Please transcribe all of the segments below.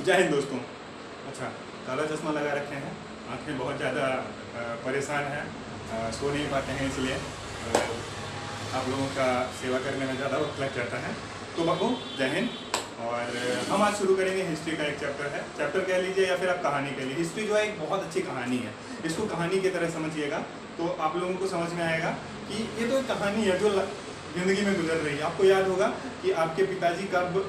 जय हिंद दोस्तों। अच्छा, काला चश्मा लगा रखे हैं, आंखें बहुत ज़्यादा परेशान हैं, सो नहीं पाते हैं, इसलिए आप लोगों का सेवा करने में ज़्यादा वक्त लग जाता है। तो बाबू जय हिंद। और हम आज शुरू करेंगे हिस्ट्री का। एक चैप्टर है, चैप्टर कह लीजिए या फिर आप कहानी कह लीजिए। हिस्ट्री जो है एक बहुत अच्छी कहानी है, इसको कहानी की तरह समझिएगा तो आप लोगों को समझ में आएगा कि ये तो एक कहानी है जो ज़िंदगी में गुजर रही है। आपको याद होगा कि आपके पिताजी कब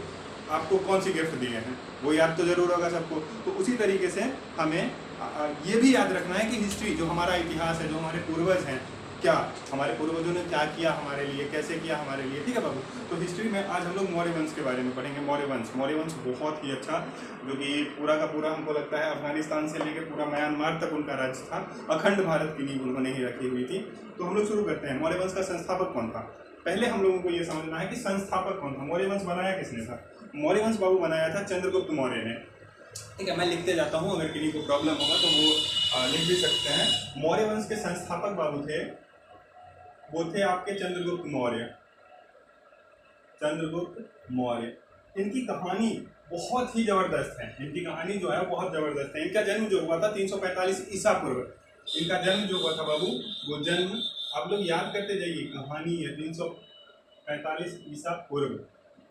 आपको कौन सी गिफ्ट दिए हैं, वो याद तो जरूर होगा सबको। तो उसी तरीके से हमें ये भी याद रखना है कि हिस्ट्री जो हमारा इतिहास है, जो हमारे पूर्वज हैं, क्या हमारे पूर्वजों ने क्या किया हमारे लिए, कैसे किया हमारे लिए। ठीक है बाबू। तो हिस्ट्री में आज हम लोग मौर्य वंश के बारे में पढ़ेंगे। मौर्य वंश बहुत ही अच्छा, जो कि पूरा का पूरा हमको लगता है अफगानिस्तान से लेकर पूरा म्यांमार तक उनका राज्य था। अखंड भारत की नींव उन्होंने ही रखी हुई थी। तो हम लोग शुरू करते हैं। मौर्य वंश का संस्थापक कौन था? पहले हम लोगों को ये समझना है कि संस्थापक कौन था। मौर्य वंश बनाया किसने था? मौर्य वंश बाबू बनाया था चंद्रगुप्त मौर्य ने। ठीक है, मैं लिखते जाता हूँ, अगर किसी को प्रॉब्लम होगा तो वो लिख भी सकते हैं। मौर्य वंश के संस्थापक बाबू थे, वो थे आपके चंद्रगुप्त मौर्य। चंद्रगुप्त मौर्य, इनकी कहानी बहुत ही जबरदस्त है। इनकी कहानी जो है बहुत जबरदस्त है। इनका जन्म जो हुआ था 345 ईसा पूर्व। इनका जन्म जो हुआ था बाबू, वो जन्म आप लोग याद करते जाइए। कहानी है 345 ईसा पूर्व।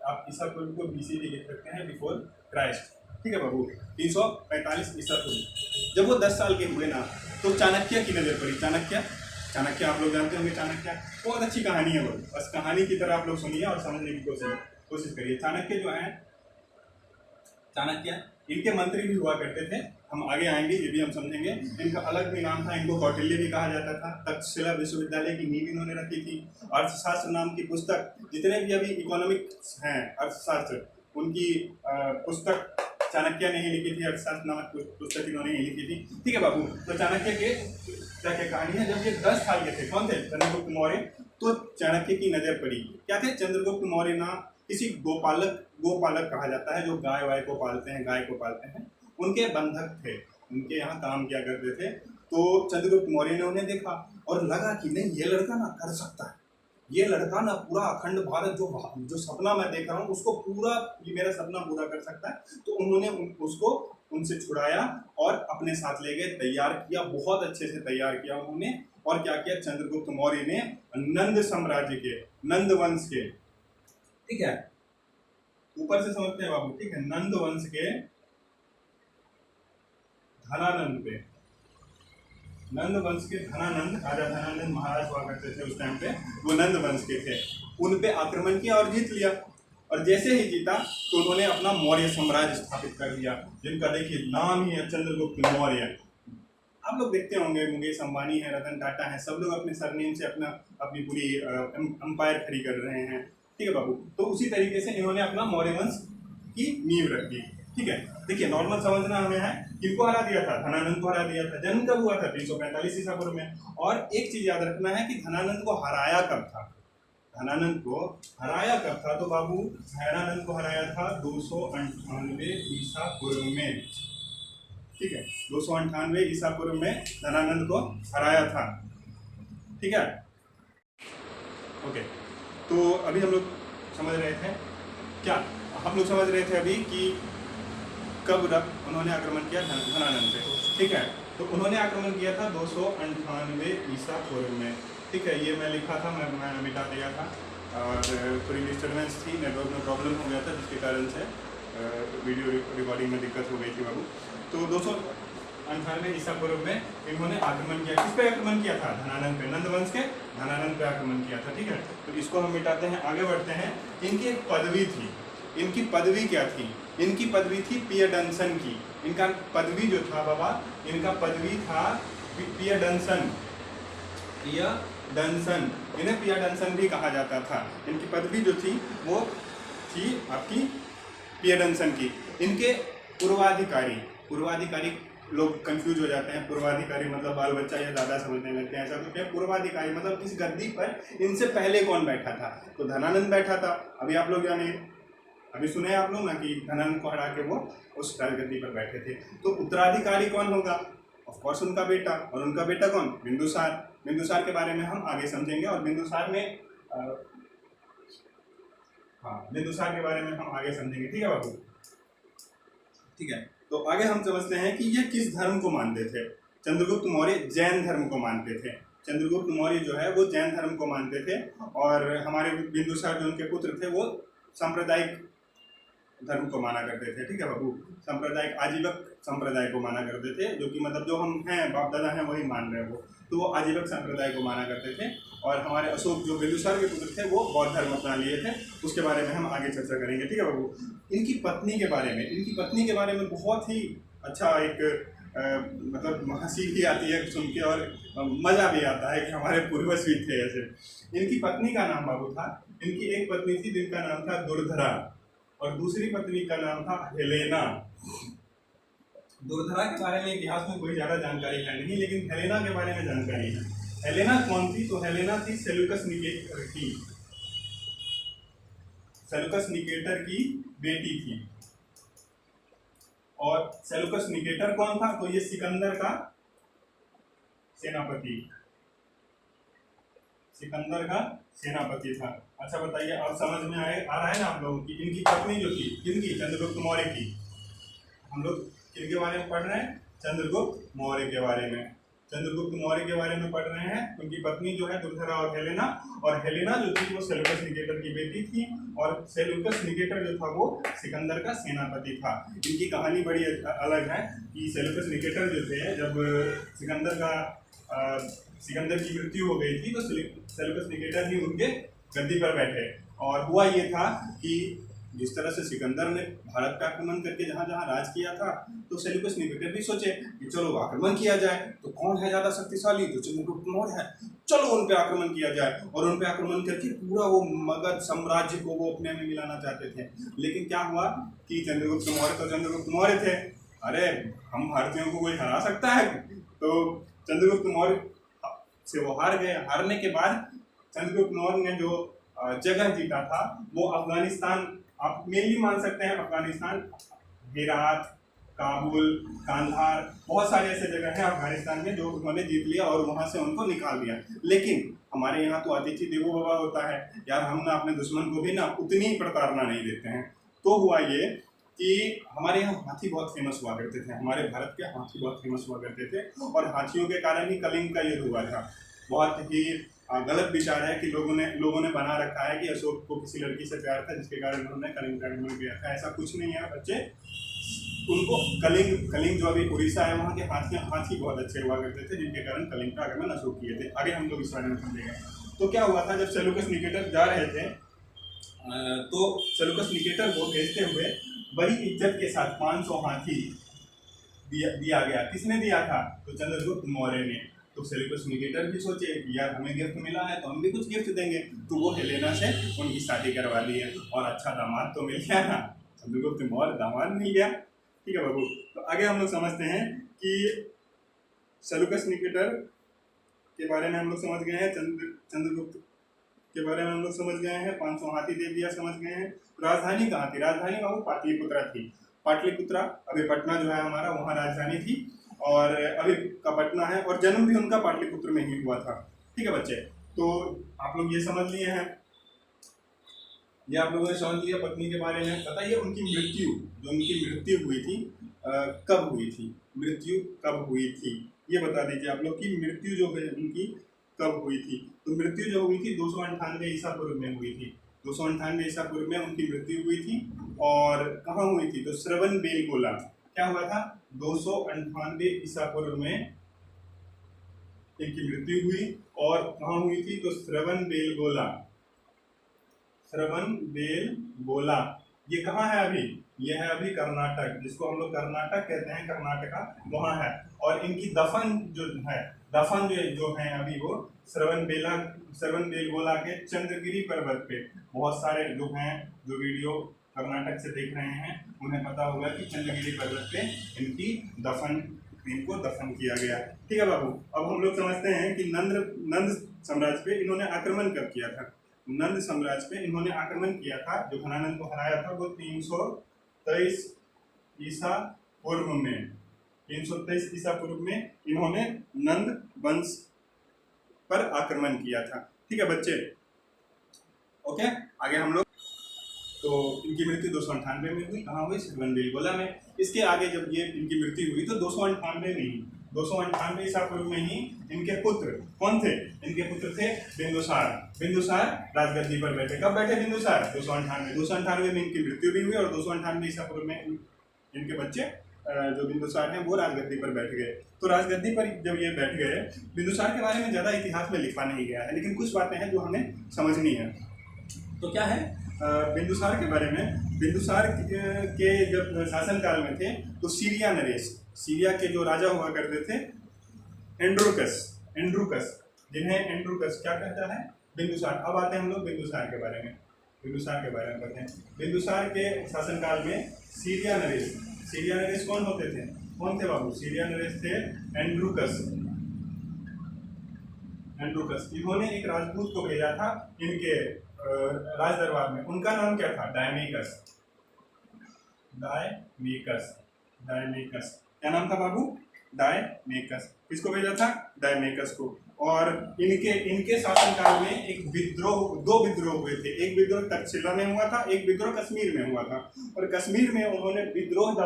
आप ईसा पूर्व को BC लिख सकते हैं, बिफोर क्राइस्ट। ठीक है बाबू, 345 ईसा पूर्व। जब वो 10 साल के हुए ना, तो चाणक्य की नजर पड़ी। चाणक्य आप लोग जानते होंगे। चाणक्य बहुत अच्छी कहानी है वो, बस कहानी की तरह आप लोग सुनिए और समझने की कोशिश करिए। चाणक्य जो है, चाणक्य इनके मंत्री भी हुआ करते थे। हम आगे आएंगे, ये भी हम समझेंगे। इनका अलग भी नाम था, इनको कौटिल्य भी कहा जाता था। तक्षशिला विश्वविद्यालय की नींव इन्होंने रखी थी। अर्थशास्त्र नाम की पुस्तक, जितने भी अभी इकोनॉमिक्स हैं, अर्थशास्त्र, उनकी पुस्तक चाणक्य ने ही लिखी थी। अर्थशास्त्र नामक पुस्तक इन्होंने ही लिखी थी। ठीक है बाबू। तो चाणक्य के क्या क्या कहानी है, जब ये 10 साल के थे, कौन थे? चंद्रगुप्त मौर्य। तो चाणक्य की नजर पड़ी। क्या थे? चंद्रगुप्त मौर्य ना किसी गोपालक कहा जाता है, जो गाय को पालते हैं, उनके बंधक थे, उनके यहाँ काम किया करते थे। तो चंद्रगुप्त मौर्य ने उन्हें देखा और लगा कि नहीं, ये लड़का ना कर सकता है, ये लड़का ना पूरा अखंड भारत जो सपना मैं देख रहा हूँ, उसको पूरा, ये मेरा सपना पूरा कर सकता है। तो उन्होंने उसको उनसे छुड़ाया और अपने साथ ले गए, तैयार किया, बहुत अच्छे से तैयार किया उन्होंने। और क्या किया? चंद्रगुप्त मौर्य ने नंद साम्राज्य के, नंद वंश के, ठीक है, ऊपर से समझते हैं बाबू, ठीक है, नंद वंश के धनानंद पे, नंद वंश के धनानंद, राजा धनानंद महाराज हुआ करते थे उस टाइम पे, वो नंद वंश के थे। उन पे आक्रमण किया और जीत लिया। और जैसे ही जीता तो उन्होंने अपना मौर्य साम्राज्य स्थापित कर दिया, जिनका देखिए नाम ही है चंद्रगुप्त मौर्य। आप लोग देखते होंगे, मुकेश अंबानी है, रतन टाटा है, सब लोग अपने सरनेम से अपनी पूरी एम्पायर खड़ी कर रहे हैं। ठीक है बाबू। तो उसी तरीके से इन्होंने अपना मौर्य वंश की नींव रख दी। ठीक है, देखिए नॉर्मल समझना हमें है, किनको हरा दिया था? धनानंद को हरा दिया था। जन्म कब हुआ था? 345 ईसा पूर्व में। और एक चीज याद रखना है कि धनानंद को हराया कब था? धनानंद को हराया कब था? तो बाबू धनानंद को हराया था 298 ईसा पूर्व में। ठीक है, 298 ईसा पूर्व में धनानंद को हराया था। ठीक है, ओके। तो अभी हम लोग समझ रहे थे क्या? हम लोग समझ रहे थे अभी कि कब उन्होंने आक्रमण किया धनानंद पे। ठीक है, तो उन्होंने आक्रमण किया था 298 ईसा पूर्व में। ठीक है, ये मैं लिखा था, मैं मिटा दिया था, और थोड़ी डिस्टर्बेंस थी, नेटवर्क में प्रॉब्लम हो गया था, जिसके कारण से वीडियो रिकॉर्डिंग में दिक्कत हो गई थी बाबू। तो 298 ईसा पूर्व में इन्होंने आक्रमण किया। किस पे आक्रमण किया था? धनानंद पे, नंद वंश के धनानंद पे आक्रमण किया था। ठीक है, तो इसको हम मिटाते हैं, आगे बढ़ते हैं। इनकी एक पदवी थी। इनकी पदवी क्या थी? इनकी पदवी थी पियडंसन की। इनका पदवी जो था बाबा, इनका पदवी था पियडंसन। इन्हें पियडंसन भी कहा जाता था। इनकी पदवी जो थी वो थी आपकी पियडंसन की। इनके पूर्वाधिकारी लोग कंफ्यूज हो जाते हैं। पूर्वाधिकारी मतलब बाल बच्चा या दादा समझने लगते हैं, ऐसा कुछ है। पूर्वाधिकारी मतलब इस गद्दी पर इनसे पहले कौन बैठा था? तो धनानंद बैठा था। अभी आप लोग जाने, अभी सुने आप लोग ना कि धनानंद को हरा के वो उस राजगद्दी पर बैठे थे। तो उत्तराधिकारी कौन होगा? ऑफ कोर्स उनका बेटा। और उनका बेटा कौन? बिंदुसार। बिंदुसार के बारे में हम आगे समझेंगे, और बिंदुसार के बारे में हम आगे समझेंगे। ठीक है बाबू, ठीक है, तो आगे हम समझते हैं कि ये किस धर्म को मानते थे। चंद्रगुप्त मौर्य जैन धर्म को मानते थे। चंद्रगुप्त मौर्य जो है वो जैन धर्म को मानते थे, और हमारे बिंदुसार जो उनके पुत्र थे वो सांप्रदायिक धर्म को माना करते थे। ठीक है बाबू, सांप्रदायिक आजीवक संप्रदाय को माना करते थे, जो कि मतलब जो हम हैं बाप दादा हैं वही मान रहे हैं वो, तो वो आजीवक संप्रदाय को माना करते थे। और हमारे अशोक जो बिंदुसार के पुत्र थे वो बौद्ध धर्म अपना लिए थे, उसके बारे में हम आगे चर्चा करेंगे। ठीक है बाबू, इनकी पत्नी के बारे में बहुत ही अच्छा एक मतलब हंसी भी आती है सुन के, और मज़ा भी आता है कि हमारे पूर्वज भी थे ऐसे। इनकी पत्नी का नाम बाबू था, इनकी एक पत्नी थी जिनका नाम था दुर्धरा, और दूसरी पत्नी का नाम था हेलेना। दुर्धरा के बारे में इतिहास में कोई ज़्यादा जानकारी है नहीं, लेकिन हेलेना के बारे में जानकारी है। हेलेना कौन थी? तो हेलेना थी सेल्यूकस निकेटर की, सेल्यूकस निकेटर की बेटी थी। और सेल्यूकस निकेटर कौन था? तो ये सिकंदर का सेनापति, सिकंदर का सेनापति था। अच्छा बताइए, अब समझ में आ रहा है ना आप लोगों की? इनकी पत्नी जो थी किनकी? चंद्रगुप्त मौर्य की। हम लोग किनके बारे में पढ़ रहे हैं? चंद्रगुप्त मौर्य के बारे में। चंद्रगुप्त मौर्य के बारे में पढ़ रहे हैं। उनकी पत्नी जो है दुर्धरा और हेलेना, और हेलेना जो थी वो सेल्यूकस निकेटर की बेटी थी, और सेल्यूकस निकेटर जो था वो सिकंदर का सेनापति था। इनकी कहानी बड़ी अलग है कि सेल्यूकस निकेटर जो थे, जब सिकंदर की मृत्यु हो गई थी तो सेल्यूकस निकेटर ही उनके गद्दी पर बैठे। और हुआ ये था कि जिस तरह से सिकंदर ने भारत का आक्रमण करके जहाँ जहाँ राज किया था, तो सेल्यूकस निकेटर भी सोचे कि चलो आक्रमण किया जाए। तो कौन है ज़्यादा शक्तिशाली? तो चंद्रगुप्त मौर्य है, चलो उन पे आक्रमण किया जाए। और उन पे आक्रमण करके पूरा वो मगध साम्राज्य को वो अपने में मिलाना चाहते थे। लेकिन क्या हुआ कि चंद्रगुप्त मौर्य तो चंद्रगुप्त मौर्य थे, अरे हम भारतीयों को कोई हरा सकता है? तो चंद्रगुप्त मौर्य से वो हार गए। हारने के बाद चंद्रगुप्त मौर्य ने जो जगह जीता था वो अफगानिस्तान, आप मेनली मान सकते हैं अफगानिस्तान, हेरात, काबुल, कांधार, बहुत सारे ऐसे जगह हैं अफगानिस्तान में जो उन्होंने जीत लिया और वहाँ से उनको निकाल दिया। लेकिन हमारे यहाँ तो अतिथि देवो भव होता है यार, हम ना अपने दुश्मन को भी ना उतनी ही प्रताड़ना नहीं देते हैं। तो हुआ ये कि हमारे यहाँ हाथी बहुत फेमस हुआ करते थे, हमारे भारत के हाथी बहुत फेमस हुआ करते थे, और हाथियों के कारण ही कलिंग का युद्ध हुआ था। बहुत ही गलत विचार है कि लोगों ने बना रखा है कि अशोक को किसी लड़की से प्यार था जिसके कारण उन्होंने कलिंग का आक्रमण किया था। ऐसा कुछ नहीं है बच्चे। उनको कलिंग जो अभी उड़ीसा है वहाँ के हाथी बहुत अच्छे हुआ करते थे, जिनके कारण कलिंग का आक्रमण अशोक किए थे। आगे हम लोग इस बारे में समझेंगे। तो क्या हुआ था, जब सेल्यूकस निकेटर जा रहे थे तो सेल्यूकस निकेटर को भेजते हुए बड़ी इज्जत के साथ 500 हाथी दिया गया। किसने दिया था? तो चंद्रगुप्त मौर्य ने। तो सेल्यूकस निकेटर भी सोचे कि यार हमें गिफ्ट मिला है तो हम भी कुछ गिफ्ट देंगे। तो वो हेलेना से उनकी शादी करवा दी है, और अच्छा दामाद तो मिल गया ना, चंद्रगुप्त मौर्य दामाद मिल गया। ठीक है बाबू, तो आगे हम लोग समझते हैं कि सेल्यूकस निकेटर के बारे में हम लोग समझ गए हैं, चंद्रगुप्त के बारे में हम लोग समझ गए हैं, 500 हाथी दे दिया समझ गए हैं। राजधानी कहाँ थी? राजधानी बाबू पाटलिपुत्रा थी। पाटलिपुत्रा अभी पटना जो है हमारा, वहाँ राजधानी थी, और अभी का पटना है, और जन्म भी उनका पाटलिपुत्र में ही हुआ था। ठीक है बच्चे, तो आप लोग ये समझ लिए हैं, ये आप लोगों ने समझ लिया पत्नी के बारे में। बताइए उनकी मृत्यु, जो उनकी मृत्यु हुई थी कब हुई थी? मृत्यु कब हुई थी ये बता दीजिए आप लोग की मृत्यु जो है उनकी कब हुई थी? तो मृत्यु जो हुई थी 298 ईसा पूर्व में हुई थी। 298 ईसा पूर्व में उनकी मृत्यु हुई थी। और कहाँ हुई थी? तो श्रवण बेलगोला। क्या हुआ था? 298 ईसा पूर्व में इनकी मृत्यु हुई। और कहाँ हुई थी? तो श्रवण बेलगोला। श्रवण बेलगोला ये कहाँ है अभी? ये है अभी कर्नाटक, जिसको हम लोग कर्नाटक कहते हैं, कर्नाटका वहाँ है। और इनकी दफन जो है अभी वो श्रवण बेलगोला के चंद्रगिरी पर्वत पे। बहुत सारे लोग हैं जो वीडियो कर्नाटक से देख रहे हैं, उन्हें पता होगा कि चंद्रगिरी पर्वत पे इनको दफन किया गया। ठीक है बाबू, अब हम लोग समझते हैं कि नंद साम्राज्य पे इन्होंने आक्रमण कब किया था? नंद साम्राज्य पे इन्होंने आक्रमण किया था, जो घनानंद को हराया था वो 323 ईसा पूर्व में। 323 ईसा पूर्व में इन्होंने नंद वंश पर आक्रमण किया था। ठीक है बच्चे, ओके। आगे हम लोग तो इनकी मृत्यु 298 में हुई। कहाँ हुई? श्रवणबेलगोला में। इसके आगे जब ये इनकी मृत्यु हुई तो 298 में ही, 298 ईसा पूर्व में ही इनके पुत्र कौन थे? इनके पुत्र थे बिंदुसार। बिंदुसार राजगद्दी पर बैठे। कब बैठे बिंदुसार? 298 में इनकी मृत्यु भी हुई और 298 ईसा पूर्व में इनके बच्चे जो बिंदुसार हैं वो राजगद्दी पर बैठ गए। तो राजगद्दी पर जब ये बैठ गए, बिंदुसार के बारे में ज़्यादा इतिहास में लिखा नहीं गया है, लेकिन कुछ बातें हैं जो हमें समझनी है। तो क्या है बिंदुसार के बारे में? बिंदुसार के जब शासनकाल में थे तो सीरिया नरेश, सीरिया के जो राजा हुआ करते थे एंड्रुकस, जिन्हें एंड्रुकस क्या कहता है? बिंदुसार। अब आते हैं हम लोग बिंदुसार के बारे में, बिंदुसार के बारे में पढ़ते हैं। बिंदुसार के शासनकाल में सीरिया नरेश कौन होते थे? कौन थे बाबू? सीरिया नरेश थे एंड्रुकस। इन्होंने एक राजदूत को भेजा था इनके राज दरबार में। उनका नाम क्या था? डायमेकस। क्या नाम था बाबू? डायमेकस। किसको भेजा था? डायमेकस को। और इनके शासनकाल में दो विद्रोह हुए थे। एक विद्रोह तक्षशिला में हुआ था, एक विद्रोह कश्मीर में हुआ था। और कश्मीर में उन्होंने विद्रोह को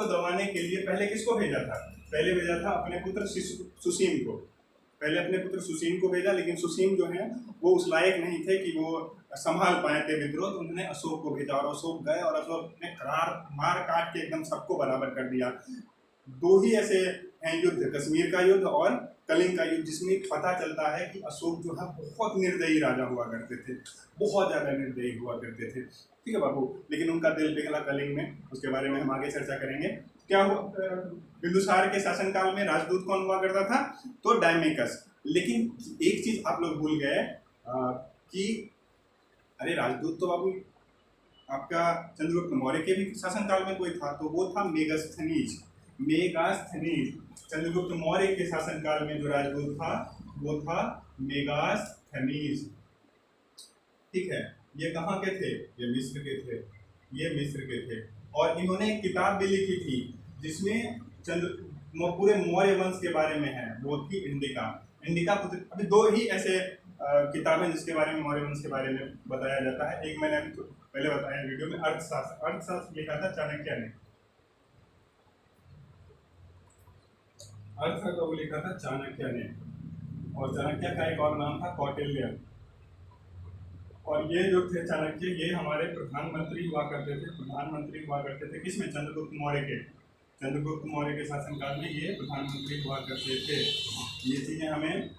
दबाने के लिए पहले किसको भेजा था? पहले भेजा था अपने पुत्र सुसीम को भेजा, लेकिन सुसीम जो है वो उस लायक नहीं थे कि वो संभाल पाए थे विद्रोह। तो उन्होंने अशोक को भेजा और अशोक गए और अशोक ने मार काट के एकदम सबको बराबर कर दिया। दो ही ऐसे हैं युद्ध, कश्मीर का युद्ध और कलिंग का युद्ध, जिसमें पता चलता है कि अशोक जो है बहुत निर्दयी राजा हुआ करते थे, बहुत ज़्यादा निर्दयी हुआ करते थे। ठीक है बाबू, लेकिन उनका दिल पिघला कलिंग में, उसके बारे में हम आगे चर्चा करेंगे। क्या हुआ बिंदुसार के शासनकाल में? राजदूत कौन हुआ करता था? तो डायमेकस। लेकिन एक चीज आप लोग भूल गए कि अरे राजदूत तो बाबू आपका चंद्रगुप्त मौर्य के भी शासनकाल में कोई था, तो वो था मेगास्थनीज। चंद्रगुप्त मौर्य के शासनकाल में जो राजदूत था वो था मेगास्थनीज। ठीक है, ये कहाँ के थे? ये मिस्र के थे। और इन्होंने एक किताब भी लिखी थी जिसमें पूरे मौर्य वंश के बारे में है, वो थी इंडिका पुत्र। अभी दो ही ऐसे किताबें जिसके बारे में मौर्य वंश के बारे में बताया जाता है। एक मैंने अभी तो पहले बताया वीडियो में, अर्थशास्त्र लिखा था चाणक्य ने, अर्थ को लिखा था चाणक्य ने, और चाणक्य का एक और नाम था कौटिल्य। और ये जो थे चाणक्य, ये हमारे प्रधानमंत्री हुआ करते थे। किसमें? चंद्रगुप्त मौर्य के शासनकाल में ये प्रधानमंत्री हुआ करते थे। ये चीज़ें हमें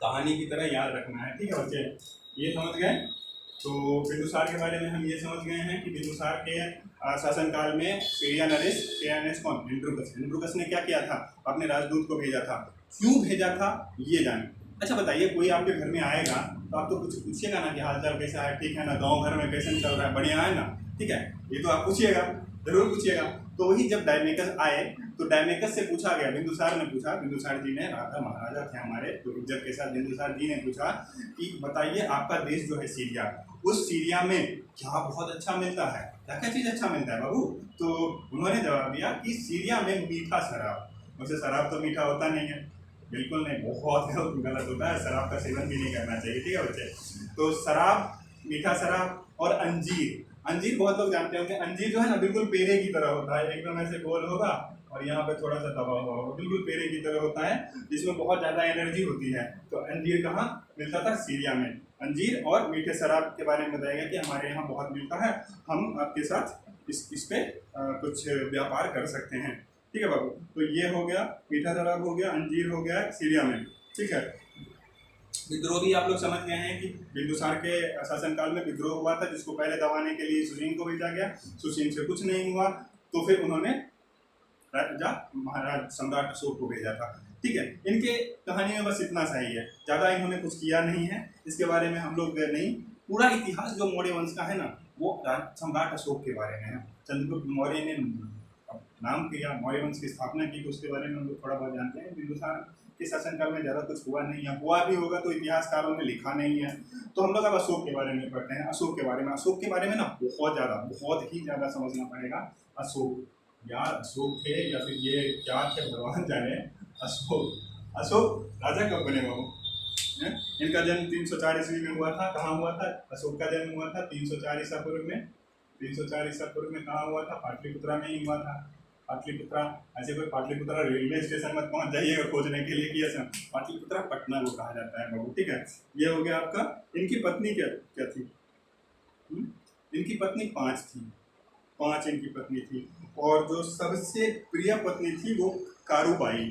कहानी की तरह याद रखना है। ठीक है बच्चे, ये समझ गए? तो बिंदुसार के बारे में हम ये समझ गए हैं कि बिंदुसार के शासनकाल में सीरिया नरेश कौन? एंड्रुकस ने क्या किया था? अपने राजदूत को भेजा था। क्यों भेजा था ये जाने। अच्छा बताइए, कोई आपके घर में आएगा तो आप तो कुछ पूछिएगा ना कि हालचाल कैसा है, ठीक है ना, गाँव घर में कैसे चल रहा है, बढ़िया है ना? ठीक है, ये तो आप पूछिएगा, जरूर पूछिएगा। तो वही जब डायमेकस आए तो डायमेकस से पूछा गया, बिंदुसार ने पूछा, बिंदुसार जी ने, राजा महाराजा थे हमारे, तो इज्जत के साथ बिंदुसार जी ने पूछा कि बताइए आपका देश जो है सीरिया, उस सीरिया में क्या बहुत अच्छा मिलता है? क्या क्या चीज़ अच्छा मिलता है बाबू? तो उन्होंने जवाब दिया कि सीरिया में मीठा शराब। वैसे शराब तो मीठा होता नहीं है, बिल्कुल नहीं, बहुत गलत होता है, शराब का सेवन भी नहीं करना चाहिए। ठीक है बच्चे, तो शराब, मीठा शराब और अंजीर बहुत लोग जानते होंगे। अंजीर जो है ना बिल्कुल पेड़े की तरह होता है, एकदम ऐसे गोल होगा और यहाँ पे थोड़ा सा दबा हुआ होगा, बिल्कुल पेड़े की तरह होता है, जिसमें बहुत ज़्यादा एनर्जी होती है। तो अंजीर कहाँ मिलता था? सीरिया में। अंजीर और मीठे शराब के बारे में बताएगा कि हमारे यहाँ बहुत मिलता है, हम आपके साथ इस पे कुछ व्यापार कर सकते हैं। ठीक है बाबू, तो ये हो गया, मीठा शराब हो गया, अंजीर हो गया सीरिया में। ठीक है, विद्रोह भी आप लोग समझ गए हैं कि बिंदुसार के शासनकाल में विद्रोह हुआ था, जिसको पहले दबाने के लिए सुसीम को भेजा गया। सुसीम से कुछ नहीं हुआ तो फिर उन्होंने राजा महाराज सम्राट अशोक को भेजा था। ठीक है, इनके कहानी में बस इतना सा ही है, ज़्यादा इन्होंने कुछ किया नहीं है, इसके बारे में हम लोग नहीं। पूरा इतिहास जो मौर्य वंश का है ना, वो सम्राट अशोक के बारे में है। चंद्रगुप्त मौर्य ने नाम किया, मौर्य वंश की स्थापना की, तो उसके बारे में हम लोग थोड़ा बहुत जानते हैं। बिंदुसार के शासनकाल में ज़्यादा कुछ हुआ नहीं है, हुआ भी होगा तो इतिहासकारों ने लिखा नहीं है। तो हम लोग अब अशोक के बारे में पढ़ते हैं। अशोक के बारे में ना बहुत ही ज़्यादा समझना पड़ेगा। अशोक थे या फिर ये क्या थे भगवान जाने। अशोक राजा कब बने बाबू? इनका जन्म 304 ईस्वी में हुआ था। कहाँ हुआ था? अशोक का जन्म हुआ था 304 ईसा पूर्व में। 304 ईसा पूर्व में कहाँ हुआ था? पाटलिपुत्रा में ही हुआ था। पाटलिपुत्रा, ऐसे कोई पाटलिपुत्रा रेलवे स्टेशन मत पहुंच जाइएगा खोजने के लिए कि ऐसा पाटलिपुत्रा पटना को कहा जाता है बाबू, ठीक है। ये हो गया आपका। इनकी पत्नी क्या क्या थी? इनकी पत्नी 5 थी, 5 इनकी पत्नी थी। और जो सबसे प्रिय पत्नी थी वो कारूबाई,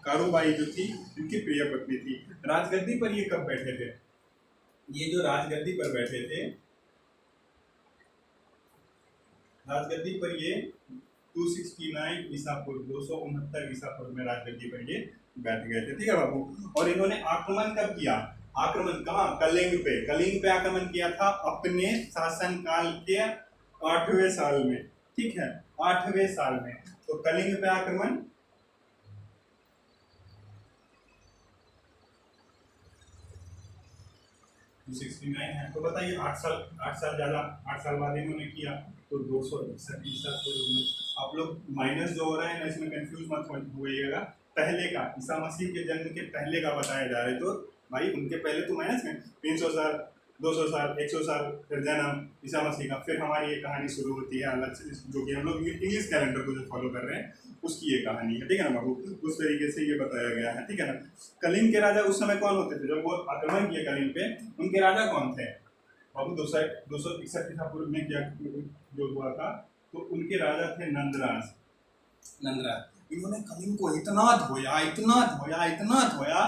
कारूबाई जो थी इनकी प्रिय पत्नी थी। राजगद्दी पर ये कब बैठे थे? ये जो राजगद्दी पर बैठे थे, राजगद्दी पर ये 269 ईसा पूर्व, 269 ईसा पूर्व में राजगद्दी पर ये बैठ गए थे, ठीक है बाबू। और इन्होंने आक्रमण कब किया? आक्रमण कहाँ? कलिंग पे। कलिंग पे आक्रमण किया था अपने शासनकाल के 8वें साल में, ठीक है, 8वें साल में। तो कलिंग पे आक्रमण 269 है। तो बताइए 8 साल ज़्यादा, 8 साल बाद इन्होंने किया तो 261 ईसा पूर्व में। आप लोग माइनस जो हो रहा है ना, इसमें कंफ्यूज मत होइएगा। पहले का, ईसा मसीह के जन्म के पहले का बताया जा रहा है, तो भाई उनके पहले तो माइनस में 300 साल, 200 साल, 100 साल, फिर जन्म ईसा मसीह का, फिर हमारी ये कहानी शुरू होती है अलग से, जो कि हम लोग इंग्लिश कैलेंडर को जो फॉलो कर रहे हैं उसकी ये कहानी है, ठीक है ना बाबू। उस तरीके से ये बताया गया है, ठीक है ना। कलिंग के राजा उस समय कौन होते थे जब वो आक्रमण किए कलिंग पे? उनके राजा कौन थे बाबू? 261 ईसा पूर्व में क्या जो हुआ था, तो उनके राजा थे नंदराज। नंदराज, इन्होंने कलिंग को इतना धोया, इतना धोया, इतना धोया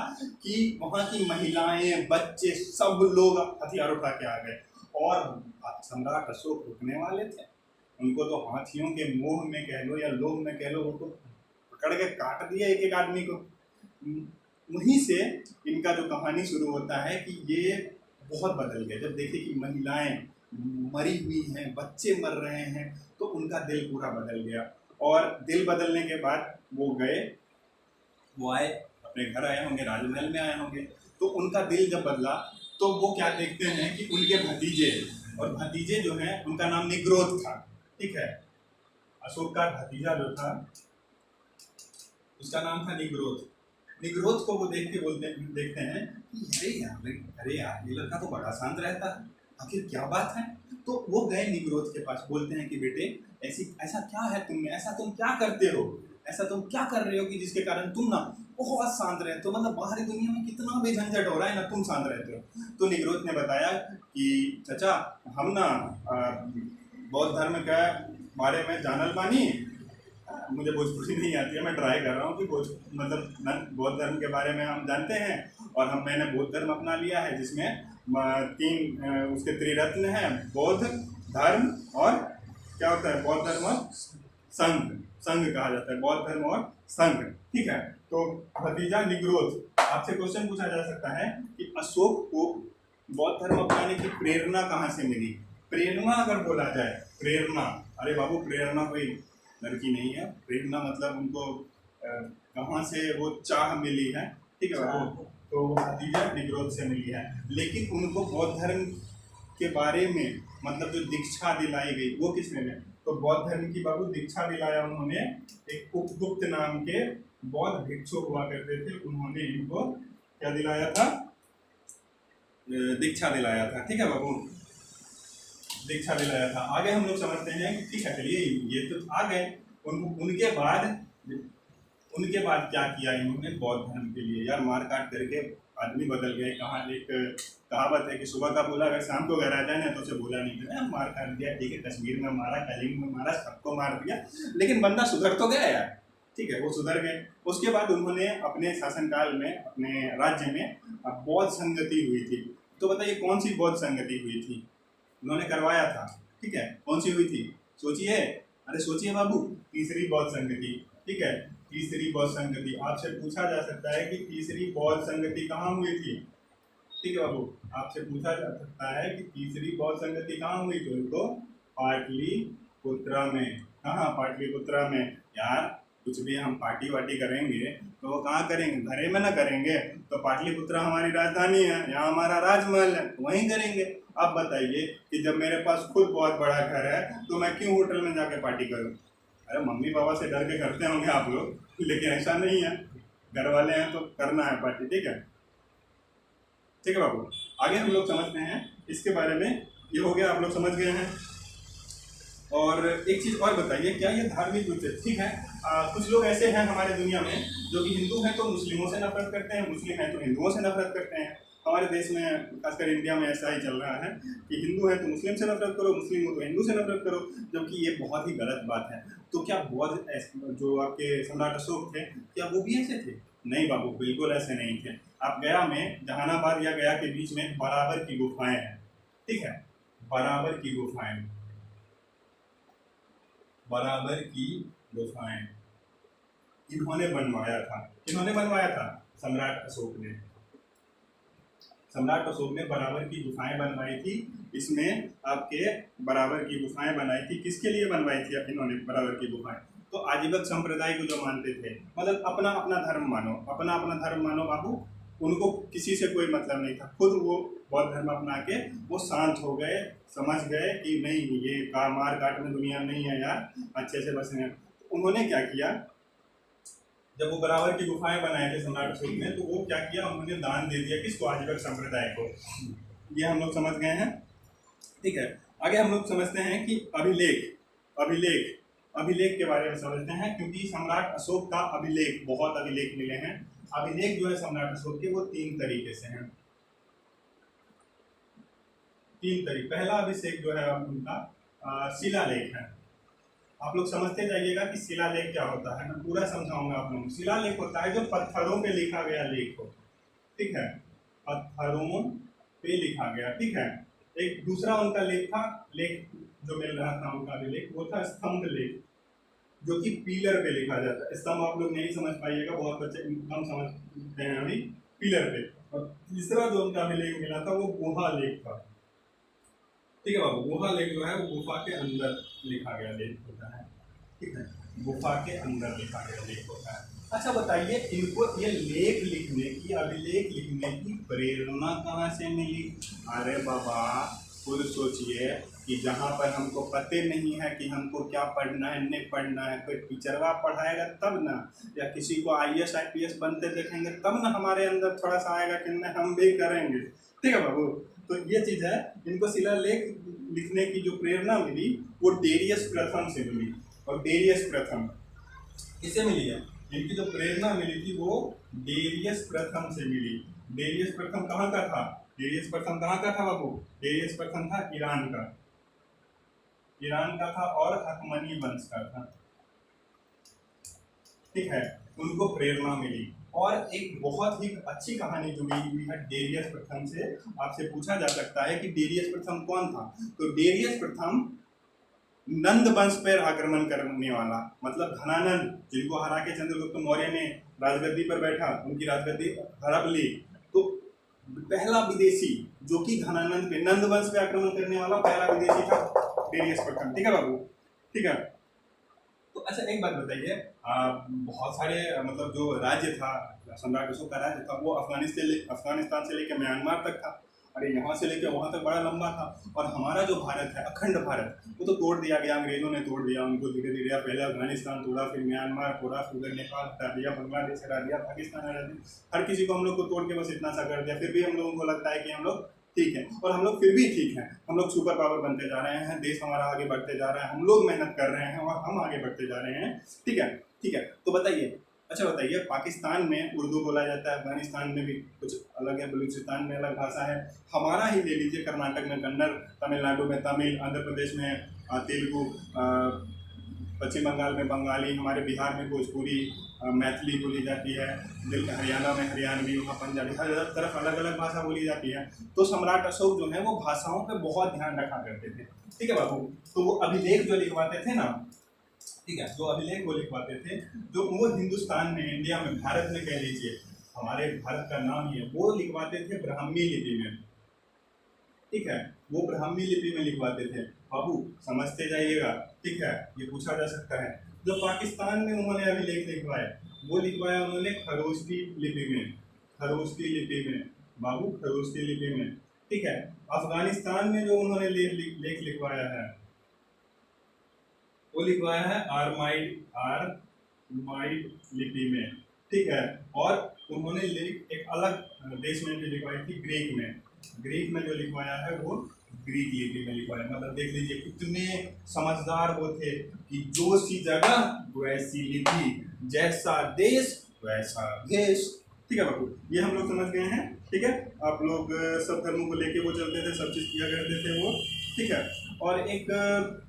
कि वहाँ की महिलाएं, बच्चे, सब लोग हथियार उठा के आ गए। और सम्राट अशोक रुकने वाले थे, उनको तो हाथियों के मोह में कह लो या लोभ में कह लो, वो तो पकड़ के काट दिया एक एक आदमी को। वहीं से इनका जो कहानी शुरू होता है कि ये बहुत बदल गए। जब देखे कि महिलाएं मरी हुई हैं, बच्चे मर रहे हैं, तो उनका दिल पूरा बदल गया। और दिल बदलने के बाद वो गए, वो आए, अपने घर आए होंगे, राजमहल में आए होंगे, तो उनका दिल जब बदला तो वो क्या देखते हैं कि उनके भतीजे, और भतीजे जो हैं उनका नाम निग्रोध था, ठीक है। अशोक का भतीजा जो था उसका नाम था निग्रोध। निग्रोध को वो देख के देखते हैं कि अरे यार ये लड़का तो बड़ा शांत रहता है, आखिर क्या बात है। तो वो गए निग्रोध के पास, बोलते हैं कि बेटे ऐसा क्या है तुम में, ऐसा तुम क्या करते हो, ऐसा तुम क्या कर रहे हो कि जिसके कारण तुम ना बहुत शांत रहते हो, मतलब बाहरी दुनिया में कितना भी झंझट हो रहा है ना, तुम शांत रहते हो। तो निग्रोध ने बताया कि चाचा हम ना बौद्ध धर्म के बारे में जानल बानी, मुझे भोजपुरी नहीं आती है, मैं ट्राई कर रहा हूँ कि बौद्ध धर्म के बारे में हम जानते हैं। और मैंने बौद्ध धर्म अपना लिया है जिसमें 3 उसके त्रिरत्न हैं, बौद्ध धर्म और क्या होता है, बौद्ध धर्म और संघ कहा जाता है, बौद्ध धर्म और संघ, ठीक है। तो भतीजा निग्रोध, आपसे क्वेश्चन पूछा जा सकता है कि अशोक को बौद्ध धर्म अपनाने की प्रेरणा कहाँ से मिली? प्रेरणा अगर बोला जाए, प्रेरणा, अरे बाबू प्रेरणा कोई लड़की नहीं है, प्रेरणा मतलब उनको कहाँ से वो चाह मिली है, ठीक है बाबू, तो भतीजा निग्रोध से मिली है। लेकिन उनको बौद्ध धर्म के बारे में मतलब जो दीक्षा दिलाई गई वो किसने ने? तो बौद्ध धर्म की बाबू दीक्षा दिलाया उन्होंने, एक उपगुप्त नाम के बौद्ध भिक्षु हुआ करते थे, उन्होंने इनको क्या दिलाया था? दीक्षा दिलाया था, ठीक है बाबू, दीक्षा दिलाया था। आगे हम लोग समझते हैं कि ठीक है चलिए ये तो आ गए। उनके बाद क्या किया इन्होंने बौद्ध धर्म के लिए? यार मार काट करके आदमी बदल गए। कहाँ एक कहावत है कि सुबह का बोला अगर शाम को घर आ जाए ना तो उसे बोला नहीं था, मार काट दिया, ठीक है, कश्मीर में मारा, कलिंग में मारा, सबको मार दिया, लेकिन बंदा सुधर तो गया यार, ठीक है, वो सुधर गए। उसके बाद उन्होंने अपने शासनकाल में अपने राज्य में बौद्ध संगति हुई थी। तो बताइए कौन सी बौद्ध संगति हुई थी? उन्होंने करवाया था, ठीक है, कौन सी हुई थी? सोचिए, अरे सोचिए बाबू, तीसरी बौद्ध संगति, ठीक है, तीसरी बौद्ध संगति। आपसे पूछा जा सकता है कि तीसरी बौद्ध संगति कहाँ हुई थी, ठीक है बाबू, आपसे पूछा जा सकता है कि तीसरी बौद्ध संगति कहाँ हुई थी? तो पाटलिपुत्रा में। कहाँ? पाटलिपुत्रा में। यार कुछ भी हम पार्टी वार्टी करेंगे तो वो कहाँ करेंगे? घरे में ना करेंगे, तो पाटलिपुत्रा हमारी राजधानी है, यहाँ हमारा राजमहल है, तो वहीं करेंगे। अब बताइए कि जब मेरे पास खुद बहुत बड़ा घर है तो मैं क्यों होटल में जाके पार्टी करूँ? अरे मम्मी पापा से डर के करते होंगे आप लोग, लेकिन ऐसा नहीं है, घर वाले हैं तो करना है पार्टी, ठीक है। ठीक है बाबू, आगे हम लोग समझते हैं इसके बारे में। ये हो गया, आप लोग समझ गए हैं। और एक चीज और बताइए, क्या ये धार्मिक रूप से ठीक है? कुछ लोग ऐसे हैं हमारे दुनिया में जो कि हिंदू हैं तो मुस्लिमों से नफरत करते हैं, मुस्लिम हैं तो हिंदुओं से नफरत करते हैं। हमारे देश में खासकर इंडिया में ऐसा ही चल रहा है कि हिंदू है तो मुस्लिम से नफरत करो, मुस्लिम हो तो हिंदू से नफरत करो, जबकि ये बहुत ही गलत बात है। तो क्या बौद्ध जो आपके सम्राट अशोक थे, क्या वो भी ऐसे थे? नहीं बाबू, बिल्कुल ऐसे नहीं थे। आप गया में, जहानाबाद या गया के बीच में बराबर की गुफाएं हैं, ठीक है, बराबर की गुफाएं, बराबर की गुफाएं इन्होंने बनवाया था। किन्होंने बनवाया था? सम्राट अशोक ने। सम्राट अशोक ने बराबर की गुफाएं बनवाई थी। इसमें आपके बराबर की गुफाएं बनाई थी, किसके लिए बनवाई थी इन्होंने बराबर की गुफाएं? तो आजीवक संप्रदाय को जो मानते थे, मतलब अपना अपना धर्म मानो, अपना अपना धर्म मानो बाबू, उनको किसी से कोई मतलब नहीं था। खुद वो बौद्ध धर्म अपना के वो शांत हो गए, समझ गए कि नहीं ये मार काट में दुनिया नहीं है यार, अच्छे से बसने। उन्होंने क्या किया, जब वो बराबर की गुफाएं बनाए थे सम्राट अशोक ने, तो वो क्या किया, उन्होंने दान दे दिया किसको? आजीवक संप्रदाय को। ये हम लोग समझ गए हैं, ठीक है। आगे हम लोग समझते हैं कि अभिलेख, अभिलेख अभिलेख के बारे में समझते हैं, क्योंकि सम्राट अशोक का अभिलेख, बहुत अभिलेख मिले हैं। अभिलेख जो है सम्राट अशोक के, वो 3 तरीके से हैं, 3 तरीके। पहला अभिषेक जो है उनका शिलालेख है। आप लोग समझते जाइएगा कि शिलालेख क्या होता है, मैं पूरा समझाऊंगा आप लोगों को। शिलालेख होता है जो पत्थरों पे लिखा गया लेख हो, ठीक है, पत्थरों पे लिखा गया, ठीक है। एक दूसरा उनका लेख था, लेख जो मिल रहा था उनका लेख, वो था स्तंभ लेख, जो कि पीलर पे लिखा जाता है। स्तंभ आप लोग नहीं समझ पाइएगा, बहुत बच्चे कम समझते हैं अभी, पीलर पे। और तीसरा जो उनका लेख मिला था वो गुहा लेख था, ठीक है बाबू। गुहा लेख जो है वो गुफा के अंदर लिखा गया लेख होता है, ठीक है, गुफा के अंदर लिखा गया लेख होता है। अच्छा बताइए, इनको ये लेख लिखने की, अभिलेख लिखने की प्रेरणा कहाँ से मिली? अरे बाबा, खुद सोचिए कि जहाँ पर हमको पते नहीं है कि हमको क्या पढ़ना है नहीं पढ़ना है, कोई टीचरवा पढ़ाएगा तब ना, या किसी को IAS IPS बनते देखेंगे तब ना हमारे अंदर थोड़ा सा आएगा कि नहीं हम भी करेंगे, ठीक है बाबू। तो ये चीज़ है, इनको शिलालेख लिखने की जो प्रेरणा मिली वो डेरियस प्रथम से मिली। और डेरियस प्रथम किससे मिली है? इनकी जो प्रेरणा मिली थी वो डेरियस प्रथम से मिली। डेरियस प्रथम कहाँ का था? डेरियस प्रथम कहाँ का था बाबू? डेरियस प्रथम था ईरान का, ईरान का था और हकमनी वंश का था, ठीक है। उनको प्रेरणा मिली। और एक बहुत ही अच्छी कहानी जुड़ी हुई है डेरियस प्रथम से। आपसे पूछा जा सकता है कि डेरियस प्रथम कौन था? तो डेरियस प्रथम नंद वंश पर आक्रमण करने वाला, मतलब धनानंद, जिनको हरा के चंद्रगुप्त मौर्य ने राजगद्दी पर बैठा, उनकी राजगद्दी हड़प ली। तो पहला विदेशी जो कि धनानंद पे, नंद वंश पे आक्रमण करने वाला पहला विदेशी था डेरियस प्रथम, ठीक है बाबू, ठीक है। तो अच्छा एक बात बताइए, बहुत सारे मतलब जो राज्य था सम्राट अशोक का राज्य था वो अफगानिस्तान से लेकर म्यांमार तक था। अरे यहाँ से लेकर वहाँ तक बड़ा लंबा था। और हमारा जो भारत है, अखंड भारत, वो तो तोड़ दिया गया, अंग्रेजों ने तोड़ दिया उनको धीरे धीरे। पहले अफगानिस्तान तोड़ा, फिर म्यांमार तोड़ा, फिर उधर नेपाल हटा दिया, बांग्लादेश हटा दिया, पाकिस्तान हटा दिया, हर किसी को हम लोग को तोड़ के बस इतना सा कर दिया। फिर भी हम लोगों को लगता है कि हम लोग ठीक है, और हम लोग फिर भी ठीक हैं, हम लोग सुपर पावर बनते जा रहे हैं, देश हमारा आगे बढ़ते जा रहा है, हम लोग मेहनत कर रहे हैं और हम आगे बढ़ते जा रहे हैं, ठीक है, ठीक है। तो बताइए, अच्छा बताइए, पाकिस्तान में उर्दू बोला जाता है, अफगानिस्तान में भी कुछ अलग है, बलूचिस्तान में अलग भाषा है। हमारा ही ले लीजिए, कर्नाटक में कन्नड़, तमिलनाडु में तमिल, आंध्र प्रदेश में तेलुगु, पश्चिम बंगाल में बंगाली, हमारे बिहार में भोजपुरी, मैथिली बोली जाती है, हरियाणा में हरियाणवी, वहाँ पंजाबी, हर तरफ अलग अलग भाषा बोली जाती है। तो सम्राट अशोक जो है वो भाषाओं पे बहुत ध्यान रखा करते थे, ठीक है बाबू। तो वो अभिलेख जो लिखवाते थे ना, ठीक है, जो अभिलेख वो लिखवाते थे, जो वो हिंदुस्तान में, इंडिया में, भारत में कह लीजिए, हमारे भारत का नाम ही है, वो लिखवाते थे ब्राह्मी लिपि में, ठीक है, वो ब्राह्मी लिपि में लिखवाते थे बाबू, समझते जाइएगा, ठीक है। ये पूछा जा सकता है। जो पाकिस्तान में उन्होंने अभिलेख लिखवाया, वो लिखवाया उन्होंने खरोष्टी लिपि में, खरोष्टी लिपि में बाबू, खरोष्टी लिपि में, ठीक है। अफगानिस्तान में जो उन्होंने लेख लिखवाया है वो लिखवाया है आरमाइड लिपि में, ठीक है। और उन्होंने एक अलग देश में भी लिखवाई थी, ग्रीक में। ग्रीक में जो लिखवाया है वो ग्रीक लिपि में लिखवाया। मतलब देख लीजिए कितने समझदार वो थे कि जो सी जगह वैसी लिपि, जैसा देश वैसा भेष। ठीक है बाबू, ये हम लोग समझ गए हैं। ठीक है, आप लोग सब धर्मों को लेके वो चलते थे, सब चीज़ किया करते थे वो। ठीक है, और एक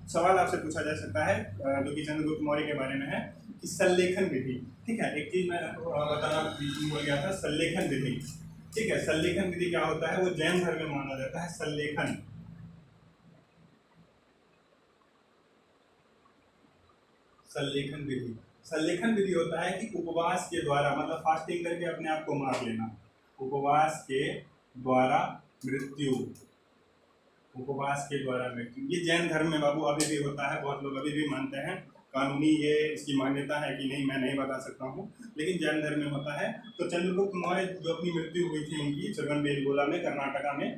सवाल आपसे पूछा जा सकता है जो कि चंद्रगुप्त मौर्य के बारे में है कि सल्लेखन विधि। ठीक है, एक चीज़ मैं बताना भूल गया था, सल्लेखन विधि। ठीक है, सल्लेखन विधि क्या होता है, वो जैन धर्म में माना जाता है। सल्लेखन, सल्लेखन विधि, सल्लेखन विधि होता है कि उपवास के द्वारा, मतलब फास्टिंग करके अपने आप को मार लेना। उपवास के द्वारा मृत्यु, उपवास के द्वारा मृत्यु। ये जैन धर्म में बाबू अभी भी होता है, बहुत लोग अभी भी मानते हैं। कानूनी ये इसकी मान्यता है कि नहीं मैं नहीं बता सकता हूँ, लेकिन जैन धर्म में होता है। तो चंद्रगुप्त मौर्य जो अपनी मृत्यु हुई थी उनकी श्रवणबेलगोला में, कर्नाटका में,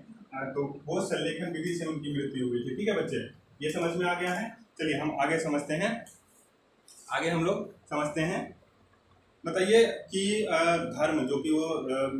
तो वो सल्लेखन विधि से उनकी मृत्यु हुई थी। ठीक है बच्चे, ये समझ में आ गया है। चलिए हम आगे समझते हैं, आगे हम लोग समझते हैं। बताइए कि धर्म जो कि वो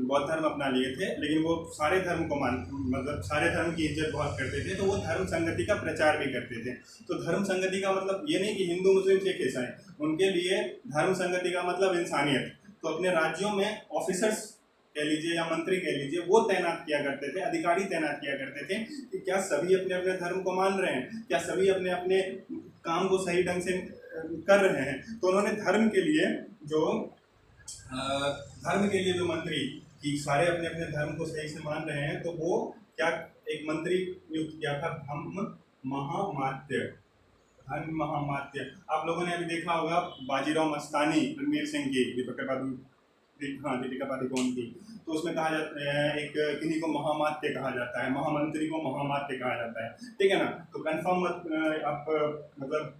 बौद्ध धर्म अपना लिए थे, लेकिन वो सारे धर्म को मतलब सारे धर्म की इज्जत बहुत करते थे, तो वो धर्म संगति का प्रचार भी करते थे। तो धर्म संगति का मतलब ये नहीं कि हिंदू मुस्लिम सिख ईसाई, उनके लिए धर्म संगति का मतलब इंसानियत। तो अपने राज्यों में ऑफिसर्स कह लीजिए या मंत्री कह लीजिए, वो तैनात किया करते थे, अधिकारी तैनात किया करते थे कि क्या सभी अपने अपने धर्म को मान रहे हैं, क्या सभी अपने अपने काम को सही ढंग से कर रहे हैं। तो उन्होंने धर्म के लिए जो मंत्री कि सारे अपने अपने धर्म को सही से मान रहे हैं, तो वो क्या एक मंत्री नियुक्त किया था, धम्म महामात्य। धर्म महामात्य, आप लोगों ने अभी देखा होगा बाजीराव मस्तानी, रणवीर सिंह की, दीपिका पादुकोण की, तो उसमें कहा जाता है एक किन्हीं को महामात्य कहा जाता है, महामंत्री को महामात्य कहा जाता है। ठीक है ना, तो कंफर्म मत आप मतलब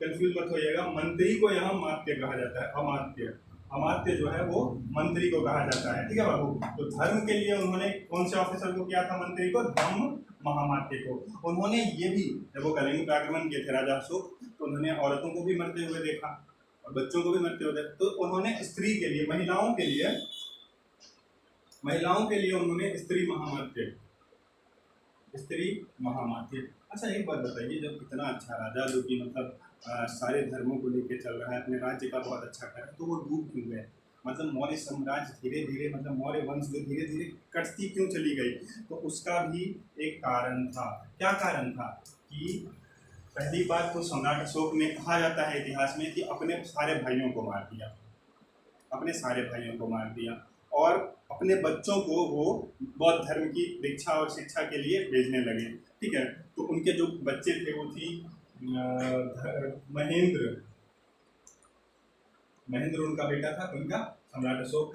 कंफ्यूज मत होइएगा, मंत्री को यहाँ मात्य कहा जाता है, अमात्य। अमात्य जो है वो मंत्री को कहा जाता है। ठीक है बाबू, तो धर्म के लिए उन्होंने कौन से ऑफिसर को किया था, मंत्री को, धम्म महामात्य को। उन्होंने ये भी, जब वो कलिंग पे आक्रमण किए थे राजा अशोक, तो उन्होंने औरतों को भी मरते हुए देखा और बच्चों को भी मरते हुए देखा। तो उन्होंने स्त्री के लिए, महिलाओं के लिए उन्होंने स्त्री महामात्य, स्त्री महामात्य। अच्छा एक बात बताइए, जब इतना अच्छा राजा जो कि मतलब सारे धर्मों को लेकर चल रहा है, अपने राज्य का बहुत अच्छा कर रहा है, तो वो डूब क्यों गए? मतलब मौर्य साम्राज्य धीरे धीरे, मतलब मौर्य वंश जो धीरे धीरे कटती क्यों चली गई? तो उसका भी एक कारण था। क्या कारण था? कि पहली बात तो सम्राट अशोक ने, कहा जाता है इतिहास में कि अपने सारे भाइयों को मार दिया, अपने सारे भाइयों को मार दिया, और अपने बच्चों को वो बौद्ध धर्म की दीक्षा और शिक्षा के लिए भेजने लगे। ठीक है, तो उनके जो बच्चे थे वो थी महेंद्र, उनका बेटा था, उनका सम्राट अशोक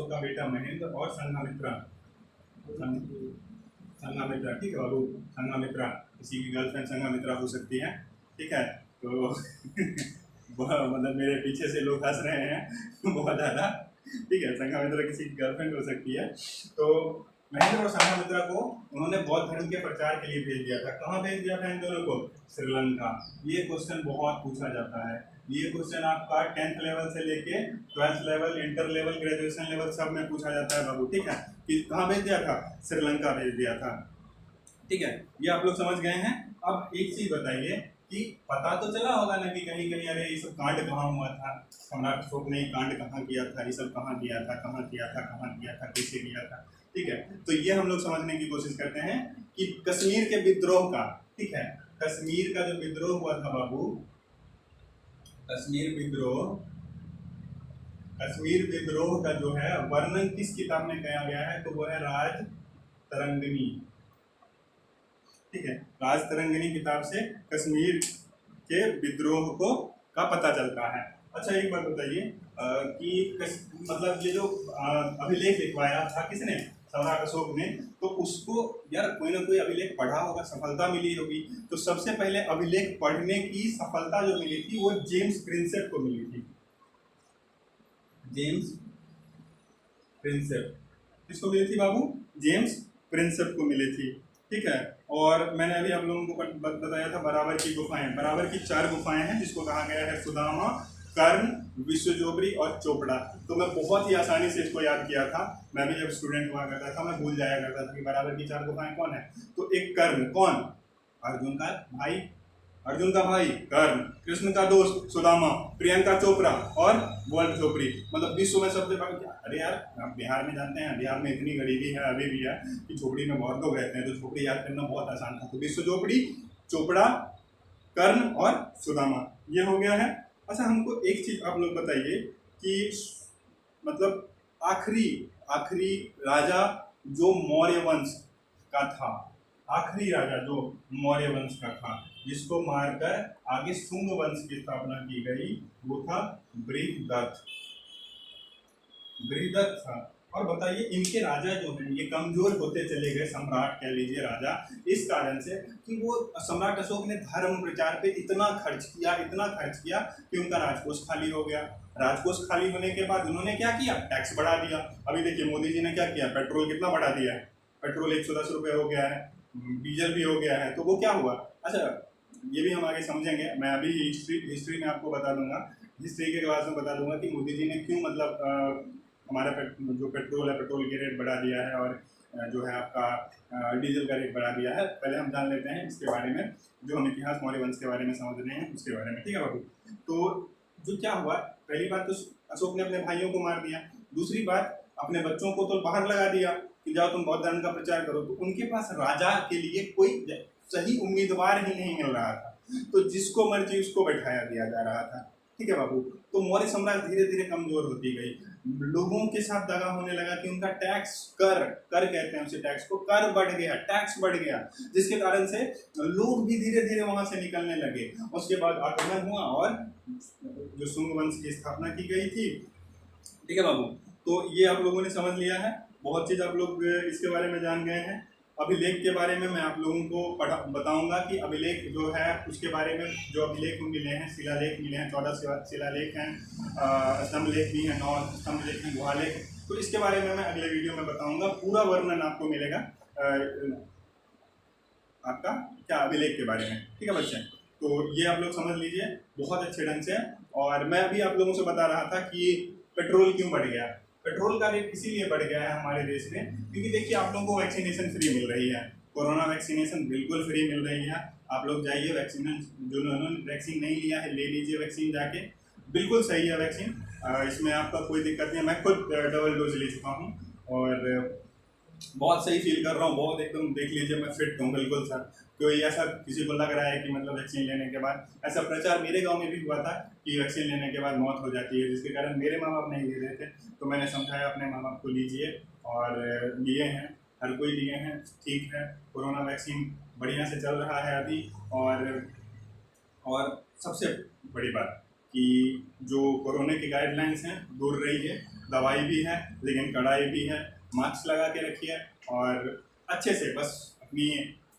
का बेटा महेंद्र, और संघामित्रा। ठीक है बाबू, संघामित्रा, किसी की गर्लफ्रेंड संघामित्रा हो सकती है। ठीक है, तो मतलब मेरे पीछे से लोग हंस रहे हैं बहुत ज़्यादा। ठीक है, संघामित्रा किसी की गर्लफ्रेंड हो सकती है। तो महेंद्र और संघामित्रा को उन्होंने बौद्ध धर्म के प्रचार के लिए भेज दिया था। कहाँ भेज दिया था इन दोनों को? श्रीलंका। ये क्वेश्चन बहुत पूछा जाता है, ये क्वेश्चन आपका 10th लेवल से लेके 12th level, inter level, graduation level सब में पूछा जाता है बाबू। ठीक है, कि कहाँ भेज दिया था? श्रीलंका भेज दिया था। ठीक है, ये आप लोग समझ गए हैं। अब एक चीज बताइए कि पता तो चला होगा ना कि कहीं कहीं अरे ये सब कांड कहाँ हुआ था, सम्राट अशोक ने कांड कहाँ किया था, ये सब कहाँ किया था, कैसे किया था। ठीक है, तो ये हम लोग समझने की कोशिश करते हैं कि कश्मीर के विद्रोह का, ठीक है, कश्मीर का जो विद्रोह हुआ था बाबू, कश्मीर विद्रोह का जो है वर्णन किस किताब में किया गया है? तो वो है राज तरंगिणी। ठीक है, राज तरंगिणी किताब से कश्मीर के विद्रोह को का पता चलता है। अच्छा एक बात बताइए कि मतलब ये जो अभिलेख लिखवाया था किसने? सम्राट अशोक ने। तो उसको यार कोई ना कोई अभिलेख पढ़ा होगा, सफलता मिली होगी। तो सबसे पहले अभिलेख पढ़ने की सफलता जो मिली थी वो जेम्स प्रिंसेप को मिली थी। जेम्स प्रिंसेप किसको मिली थी बाबू? जेम्स प्रिंसेप को मिली थी। ठीक है, और मैंने अभी आप लोगों को बताया था बराबर की गुफाएं, बराबर की 4 गुफाएं हैं जिसको कहा गया है सुदामा, कर्ण, विश्वजोपरी और चोपड़ा। तो मैं बहुत ही आसानी से इसको याद किया था। मैं भी जब स्टूडेंट हुआ करता था मैं भूल जाया करता था कि बराबर की चार गुफाएं कौन है। तो एक कर्ण, कौन? अर्जुन का भाई, अर्जुन का भाई कर्ण, कृष्ण का दोस्त सुदामा, प्रियंका चोपड़ा और वर्ण चोपड़ी। मतलब विश्व में सबसे बड़ा, अरे यार आप बिहार में जानते हैं, बिहार में इतनी गरीबी है अभी भी है कि झोपड़ी में बहुत लोग रहते हैं, तो झोपड़ी याद करना बहुत आसान था। तो विश्व झोपड़ी, चोपड़ा, कर्ण और सुदामा, ये हो गया है। अच्छा, हमको एक चीज आप लोग बताइए कि मतलब आखिरी आखिरी राजा जो मौर्य वंश का था, आखिरी राजा जो मौर्य वंश का था, जिसको मारकर आगे शुंग वंश की स्थापना की गई, वो था बृहदत्त। बृहदत्त था। और बताइए इनके राजा जो हैं ये कमजोर होते चले गए, सम्राट कह लीजिए राजा, इस कारण से कि वो सम्राट अशोक ने धर्म प्रचार पे इतना खर्च किया कि उनका राजकोष खाली हो गया। राजकोष खाली होने के बाद उन्होंने क्या किया? टैक्स बढ़ा दिया। अभी देखिए मोदी जी ने क्या किया, पेट्रोल कितना बढ़ा दिया है, पेट्रोल 110 रुपये हो गया है, डीजल भी हो गया है। तो वो क्या हुआ? अच्छा, ये भी हम आगे समझेंगे। मैं अभी हिस्ट्री में आपको बता दूंगा, हिस्ट्री के क्लास में बता दूंगा कि मोदी जी ने क्यों मतलब हमारा जो पेट्रोल है, पेट्रोल की रेट बढ़ा दिया है और जो है आपका डीजल का रेट बढ़ा दिया है। पहले हम जान लेते हैं इसके बारे में, जो हम इतिहास मौर्य वंश के बारे में समझ रहे हैं उसके बारे में, ठीक है बाबू। तो जो क्या हुआ, पहली बात तो अशोक ने अपने भाइयों को मार दिया, दूसरी बात अपने बच्चों को तो बाहर लगा दिया कि जाओ तुम बौद्ध धर्म का प्रचार करो। तो उनके पास राजा के लिए कोई सही उम्मीदवार ही नहीं मिल रहा था, तो जिसको मर्जी उसको बैठाया दिया जा रहा था, ठीक है बाबू। तो मौर्य साम्राज्य धीरे धीरे कमजोर होती गई, लोगों के साथ दगा होने लगा कि उनका टैक्स, कर कहते हैं उसे, टैक्स को, कर बढ़ गया, टैक्स बढ़ गया, जिसके कारण से लोग भी धीरे धीरे वहां से निकलने लगे। उसके बाद आक्रमण हुआ और जो शुंग वंश की स्थापना की गई थी, ठीक है बाबू। तो ये आप लोगों ने समझ लिया है, बहुत चीज आप लोग इसके बारे में जान गए हैं। अभिलेख के बारे में मैं आप लोगों को बताऊंगा कि अभिलेख जो है उसके बारे में, जो अभिलेख मिले हैं, शिलालेख मिले हैं, 14 शिलालेख हैं, स्तंभ लेख भी हैं, 9 स्तंभ लेख हैं, गुहालेख। तो इसके बारे में मैं अगले वीडियो में बताऊंगा, पूरा वर्णन आपको मिलेगा आपका क्या अभिलेख के बारे में, ठीक है बच्चे। तो ये आप लोग समझ लीजिए बहुत अच्छे ढंग से। और मैं अभी आप लोगों से बता रहा था कि पेट्रोल क्यों बढ़ गया। पेट्रोल का रेट इसीलिए बढ़ गया है हमारे देश में क्योंकि देखिए आप लोगों को वैक्सीनेशन फ्री मिल रही है, कोरोना वैक्सीनेशन बिल्कुल फ्री मिल रही है। आप लोग जाइए, वैक्सीन जिन्होंने वैक्सीन नहीं लिया है ले लीजिए वैक्सीन जाके, बिल्कुल सही है वैक्सीन, इसमें आपका कोई दिक्कत नहीं है। मैं खुद डबल डोज ले चुका हूँ और बहुत सही फील कर रहा हूँ, बहुत एकदम देख लीजिए मैं फिट हूँ बिल्कुल सर। कोई ऐसा किसी को लग रहा है कि मतलब वैक्सीन लेने के बाद, ऐसा प्रचार मेरे गांव में भी हुआ था कि वैक्सीन लेने के बाद मौत हो जाती है, जिसके कारण मेरे माँ बाप नहीं ले रहे थे, तो मैंने समझाया अपने माँ बाप को लीजिए, और लिए हैं, हर कोई लिए हैं, ठीक है। कोरोना वैक्सीन बढ़िया से चल रहा है अभी। और सबसे बड़ी बात कि जो कोरोना की गाइडलाइंस हैं दूर रहिए, दवाई भी है लेकिन कड़ाई भी है, मास्क लगा के रखिए और अच्छे से बस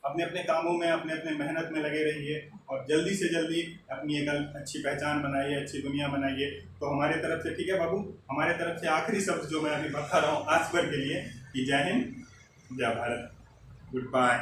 अपने अपने कामों में, अपने अपने मेहनत में लगे रहिए और जल्दी से जल्दी अपनी एक अच्छी पहचान बनाइए, अच्छी दुनिया बनाइए। तो हमारे तरफ से, ठीक है बाबू, हमारे तरफ से आखिरी शब्द जो मैं अभी बता रहा हूँ आज भर के लिए कि जय हिंद, जय भारत, गुड बाय।